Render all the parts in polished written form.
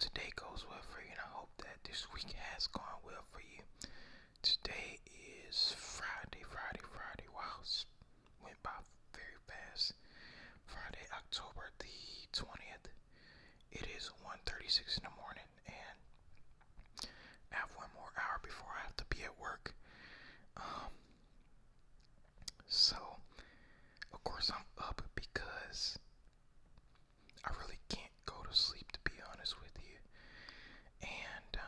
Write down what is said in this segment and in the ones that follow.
today goes well for you, and I hope that this week has gone well for you. Today is Friday. Wow, it went by very fast. Friday, October the 20th. It is 1:36 in the morning, and I have one more hour before I have to be at work. Um, so, of course, I'm up because I really can't go to sleep, to be honest with you. And,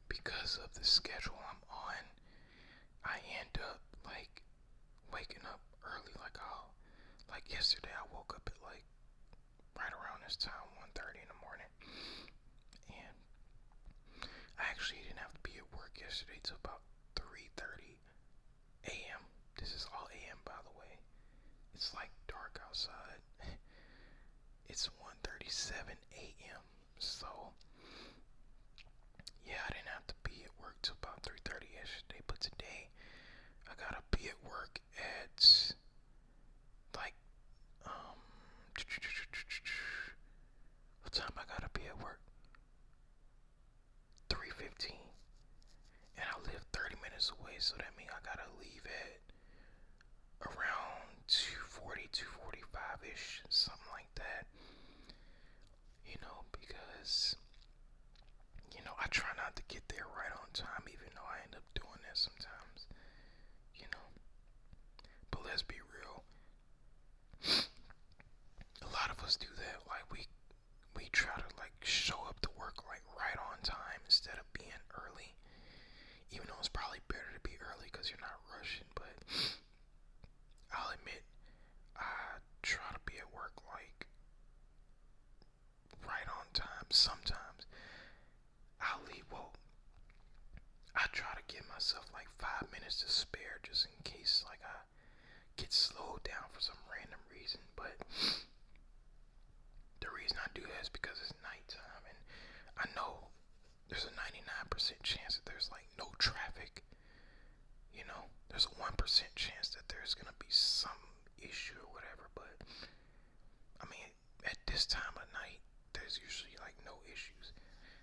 because of the schedule I'm on, I end up, waking up early. Like yesterday, I woke up at, right around this time, 1:30 in the morning. And I actually didn't have to be at work yesterday till about 3:30 a.m. This is all a.m., by the way. It's dark outside. It's 1:37 a.m. So, yeah, I didn't have to be at work till about 3:30 yesterday. But today, I gotta be at work at like um. What time I gotta be at work? 3:15, and I live 30 minutes away, so that means I gotta leave at around 2:40, 2:45ish, something like that. Because I try not to get there right on time, even though I end up doing that sometimes. You know, but let's be real. A lot of us do that. We try to show up to work right on time instead of being early. Even though it's probably better to be early because you're not rushing. But I'll admit, I try to be at work right on time. Sometimes I'll leave. Well, I try to give myself 5 minutes to spare just in case I get slowed down for some random reason. But the reason I do that is because it's nighttime, and I know there's a 99% chance that there's no traffic. There's a 1% chance that there's gonna be some issue or whatever. But I mean, at this time of night, there's usually no issues.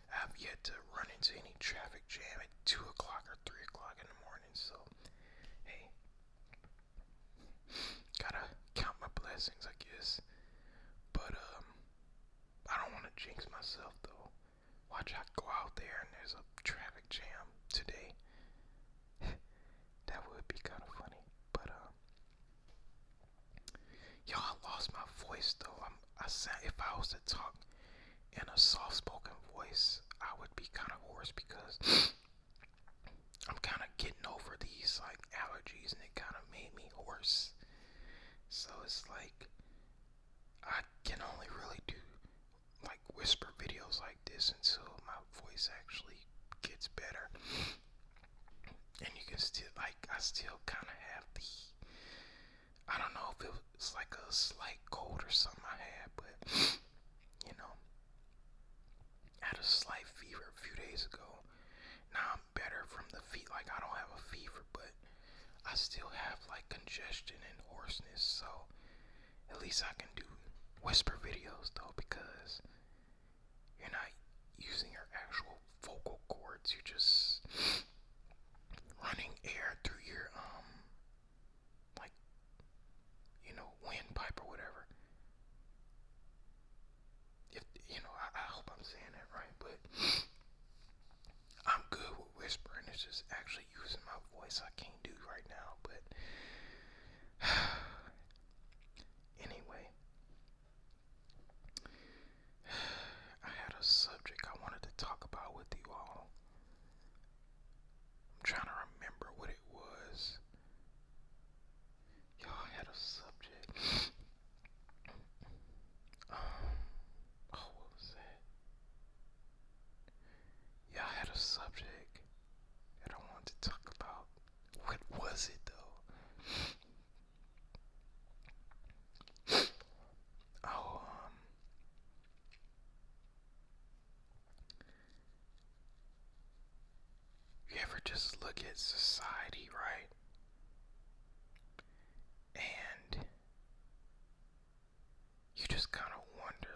I've yet to run into any traffic jam at 2 o'clock or 3 o'clock in the morning. So, hey, gotta count my blessings, I guess. But I don't want to jinx myself though. Watch I go out there and there's a traffic jam today. That would be kind of funny. But I lost my voice though. If I was to talk in a soft-spoken voice, I would be kind of hoarse because I'm kind of getting over these allergies, and it kind of made me hoarse. So it's I can only really do whisper videos like this until my voice actually gets better. And you can still I still kind of have I don't know if it was a slight cold or something I had, but I had a slight fever a few days ago. Now I'm better from the feet. I don't have a fever, but I still have congestion and hoarseness. So at least I can do whisper videos though, because you're not using your actual vocal cords. You're just running air through your windpipe or whatever. If I hope I'm saying that right, but I'm good with whispering. It's just actually using my voice I can't do right now. But anyway, I had a subject I wanted to talk about with you all. I'm trying to remember what it was. Y'all had a subject. What was that? Yeah, I had a subject that I wanted to talk about. What was it though? Oh, you ever just look at society, right? And you just kind of wonder,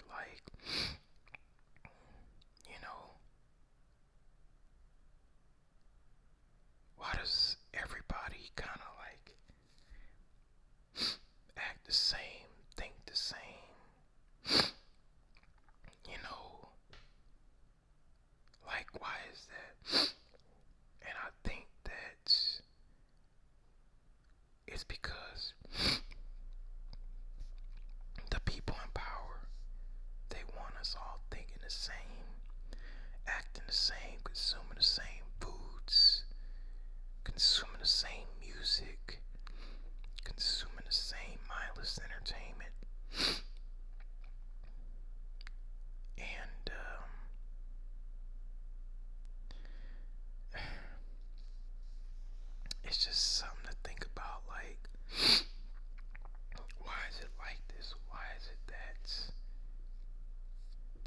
it's just something to think about. Like, why is it like this? Why is it that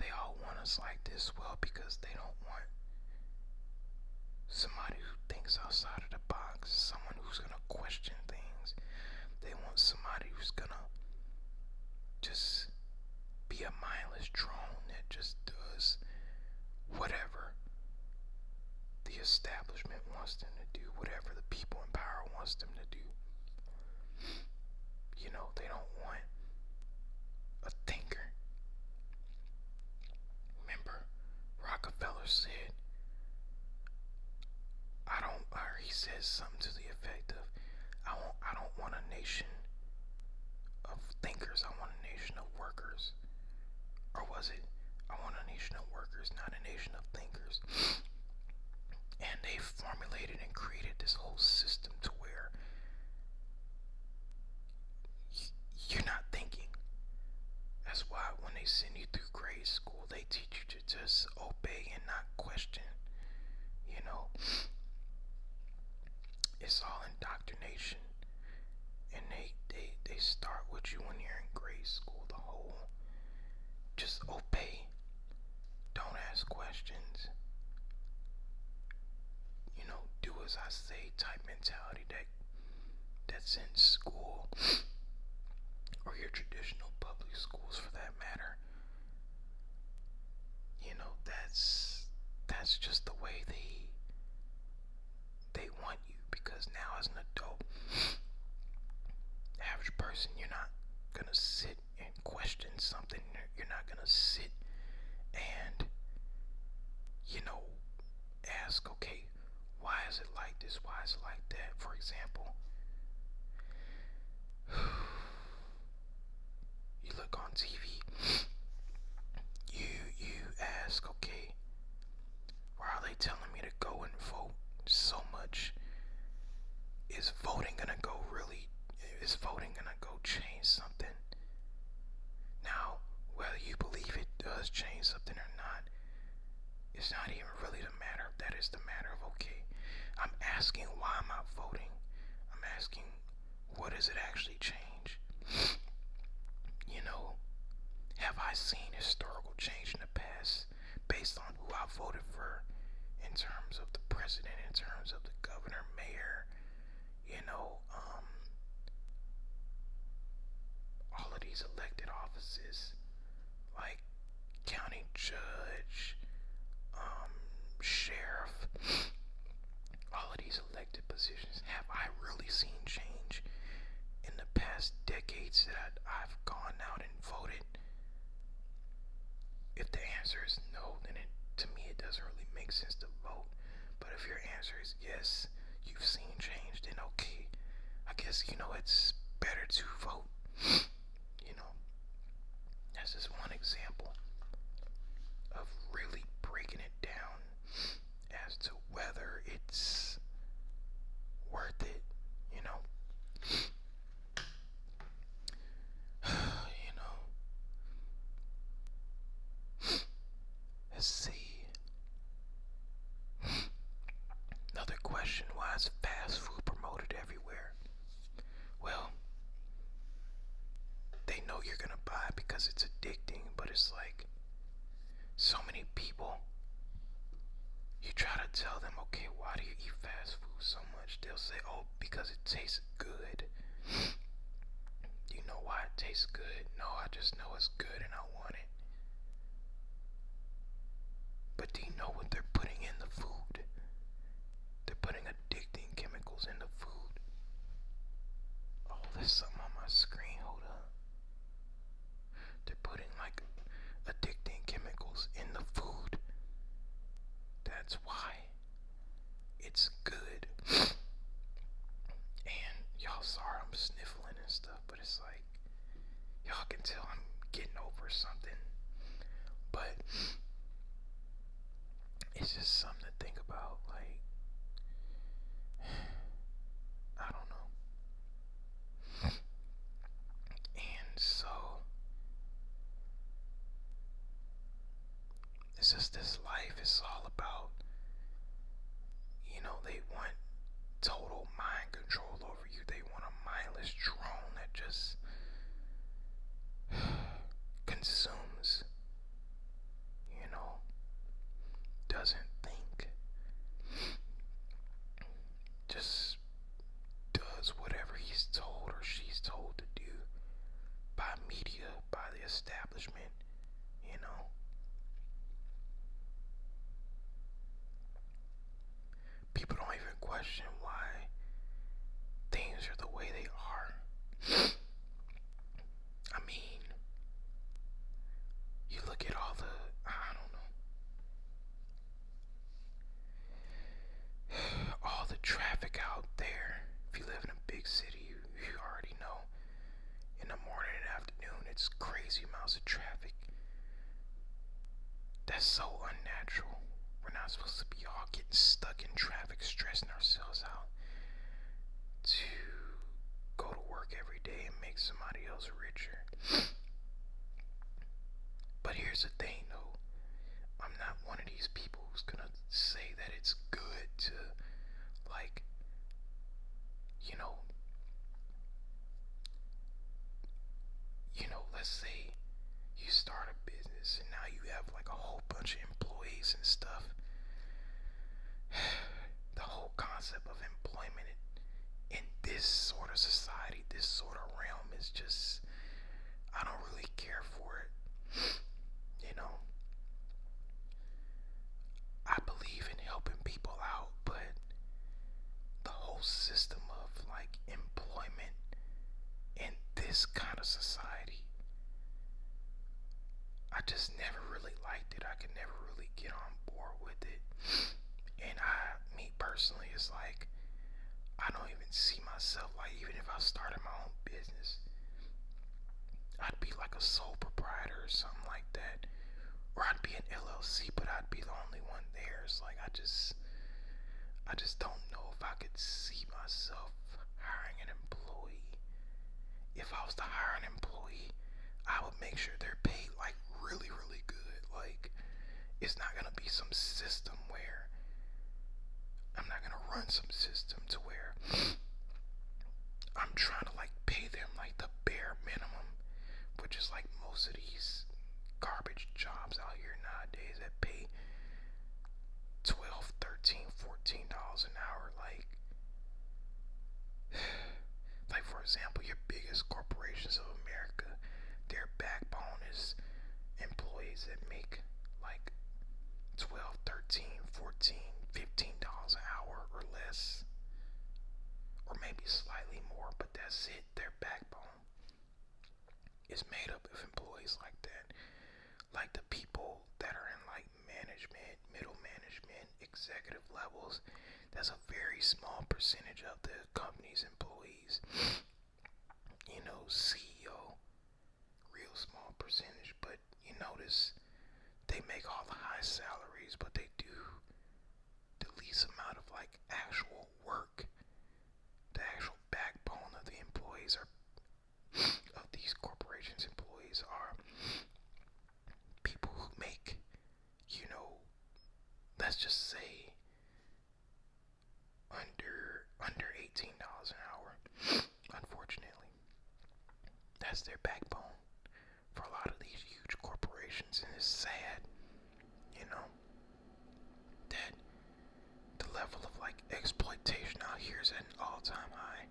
they all want us like this? Well, because they don't want somebody who thinks outside of the box, someone who's gonna question things. They want somebody who's gonna just be a mindless drone that just does whatever the establishment wants them to do, whatever the people in power wants them to do. You know, they don't want a thinker. Remember, Rockefeller said, or he says something to the effect of, I don't want a nation of thinkers, I want a nation of workers. Or was it, I want a nation of workers, not a nation of thinkers. And they formulated and created this whole system to where you're not thinking. That's why when they send you through grade school, they teach you to just obey and not question. You know, it's all indoctrination. And they start with you when you're in grade school. The whole just obey, don't ask questions. You know, do as I say type mentality that's in school, or your traditional public schools for that matter. You know, that's just the way they want you, because now as an adult, average person, you're not gonna sit and question something. You're not gonna sit and, you know, ask, okay, why is it like this? Why is it like that? For example, you look on TV, you ask, okay, why are they telling me to go and vote so much? Is voting gonna go change something? Now, whether you believe it does change something or not, it's not even really the matter. That is the matter of, okay, I'm asking, why am I voting? I'm asking, what does it actually change? You know, have I seen historical change in the past based on who I voted for, in terms of the president, in terms of the governor, mayor, you know, all of these elected offices, like county judge, sheriff, all of these elected positions, have I really seen change in the past decades that I've gone out and voted? If the answer is no, then to me it doesn't really make sense to vote. But if your answer is yes, you've seen change, then okay, I guess, you know, it's better to vote. You know, that's just one example of really breaking it down as to whether it's worth it, you know. You know, let's see. Another question, why is fast food promoted everywhere? Well, they know you're gonna buy it because it's addicting, but it's like, so many people, you try to tell them, okay, why do you eat fast food so much? They'll say, oh, because it tastes good. You know why it tastes good? No, I just know it's good and I want it. But do you know what they're putting in the food? They're putting addicting chemicals in the food. Oh, there's something on my screen, hold up. They're putting like addicting chemicals in the food. That's why it's good. And y'all sorry I'm sniffling and stuff, but it's like, y'all can tell I'm getting over something. But it's just something to think about. Like, That's so unnatural. We're not supposed to be all getting stuck in traffic, stressing ourselves out to go to work every day and make somebody else richer. But here's the thing though, I'm not one of these people who's gonna say that it's good to, like, you know, let's say you start a business and now you have like a whole bunch of employees and stuff. The whole concept of employment in this sort of society, this sort of realm is just, I don't really care for it. I believe in helping people out, but the whole system of like employment in this kind of society, I just never really liked it. I could never really get on board with it. And me personally, is like, I don't even see myself, like, even if I started my own business, I'd be like a sole proprietor or something like that. Or I'd be an LLC, but I'd be the only one there. It's like, I just don't know if I could see myself hiring an employee. If I was to hire an employee, I would make sure they're paid like really, really good. Like, it's not gonna be some system where I'm not gonna run some system to where I'm trying to like pay them like the bare minimum, which is like most of these garbage jobs out here nowadays that pay $12, $13, $14 an hour. Like for example, your biggest corporations of America, their backbone is employees that make like 12, 13, 14, $15 an hour or less, or maybe slightly more, but that's it. Their backbone is made up of employees like that. Like the people that are in like management, middle management, executive levels, that's a very small percentage of the company's employees. CEO, real small percentage, but you notice they make all the high salaries, but they do the least amount of like actual work. The actual backbone of the employees are, of these corporations' employees, are people who make, let's just say under $18 an hour. Unfortunately, that's their backbone for a lot of these huge corporations, and it's sad, that the level of like exploitation out here is at an all-time high.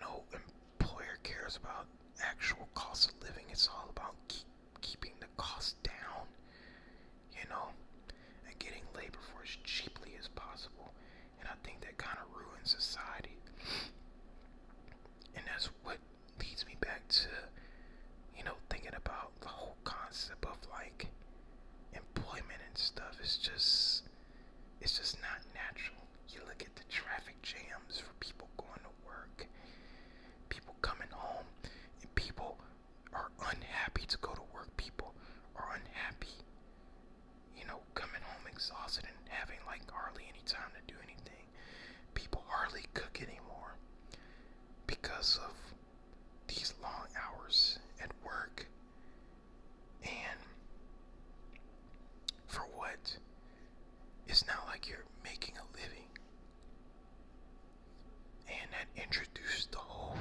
No employer cares about actual cost of living. It's all about keeping the cost down, and getting labor for as cheaply as possible. And I think that kind of ruins society. And that's what leads me back to, thinking about the whole concept of like employment and stuff. It's just not natural. You look at the traffic jams for people going to work, people coming home, and people are unhappy to go to work. People are unhappy, coming home exhausted and having like hardly any time to do anything. People hardly cook anymore because of these long hours at work. And for what? It's not like you're making a living. And that introduced the whole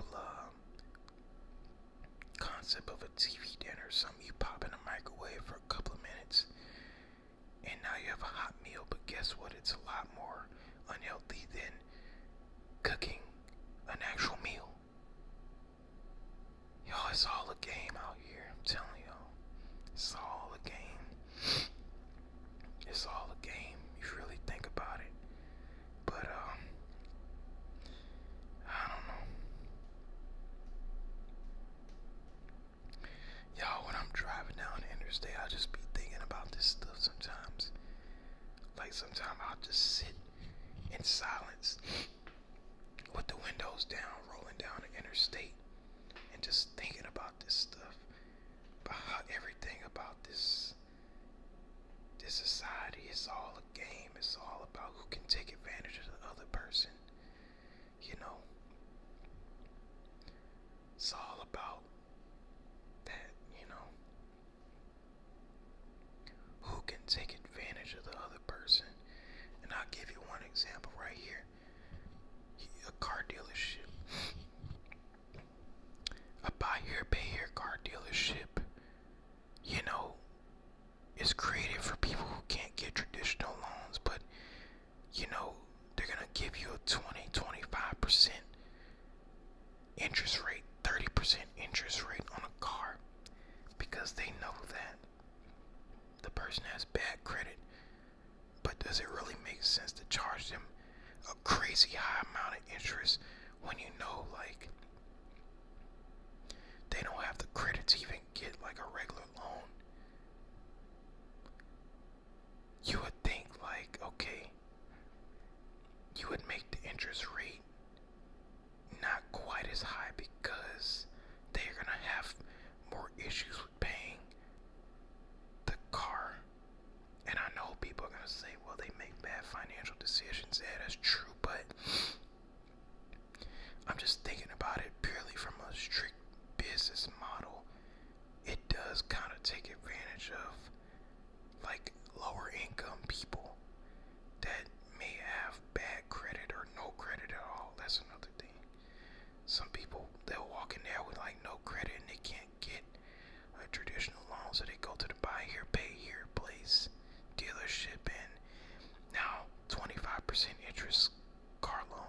concept of a TV dinner, something you pop in a microwave for a couple of minutes, and now you have a hot meal. But guess what? It's a lot more unhealthy than cooking an actual meal. It's all a game out here. I'm telling y'all, it's all a game. It's all a game if you really think about it. But I don't know. Y'all, when I'm driving down the interstate, I'll just be thinking about this stuff sometimes. Like sometimes I'll just sit in silence with the windows down, rolling down the interstate, and just thinking about this stuff, about how everything about this this society, it's all a game. It's all about who can take advantage of the other person. You know, it's all about that, who can take advantage of the other person. And I'll give you one example right here. A car dealership. A buy here, pay here car dealership, is created for people who can't get traditional loans, but, they're going to give you a 20-25% interest rate, 30% interest rate on a car because they know that the person has bad credit. But does it really make sense to charge them a crazy high amount of interest when you know, like, they don't have the credit to even get like a regular loan? You would think, like, okay, you would make the interest rate not quite as high because they're gonna have more issues with paying the car. And I know people are gonna say, well, they make bad financial decisions. Yeah, that's true, but I'm just thinking about it purely from a strict business model. It does kind of take advantage of like lower income people that may have bad credit or no credit at all. That's another thing. Some people, they'll walk in there with like no credit and they can't get a traditional loan, so they go to the buy here, pay here place dealership, and now 25% interest car loan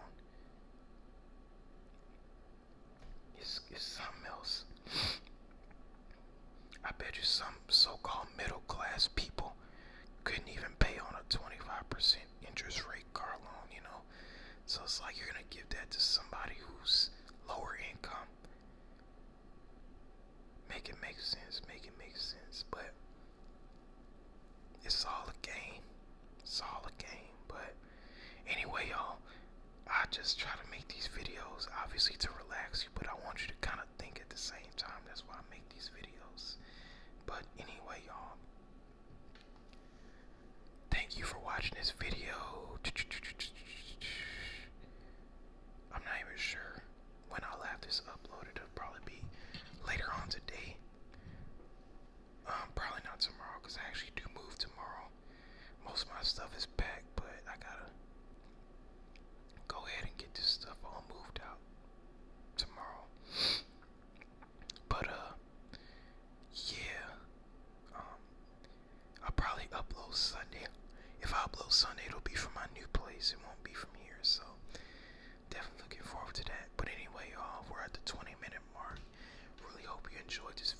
is something else. I bet you some so-called middle class people couldn't even pay on a 25% interest rate car loan, So it's like you're gonna give that to somebody who's lower income. Make it make sense, but it's all a game. But anyway, y'all, I just try to make these videos obviously to relax you, but I want you to kind of think at the same time. That's why I make these videos. But anyway, y'all, thank you for watching this video. I'm not even sure when I'll have this uploaded. It'll probably be later on today. Probably not tomorrow, because I actually do move tomorrow. Most of my stuff is packed, but I gotta go ahead and get this stuff all moved out tomorrow. But yeah, I'll probably upload Sunday. If I upload Sunday, it'll be from my new place. It won't be from here, so definitely looking forward to that. But anyway, y'all, we're at the 20-minute mark. Really hope you enjoyed this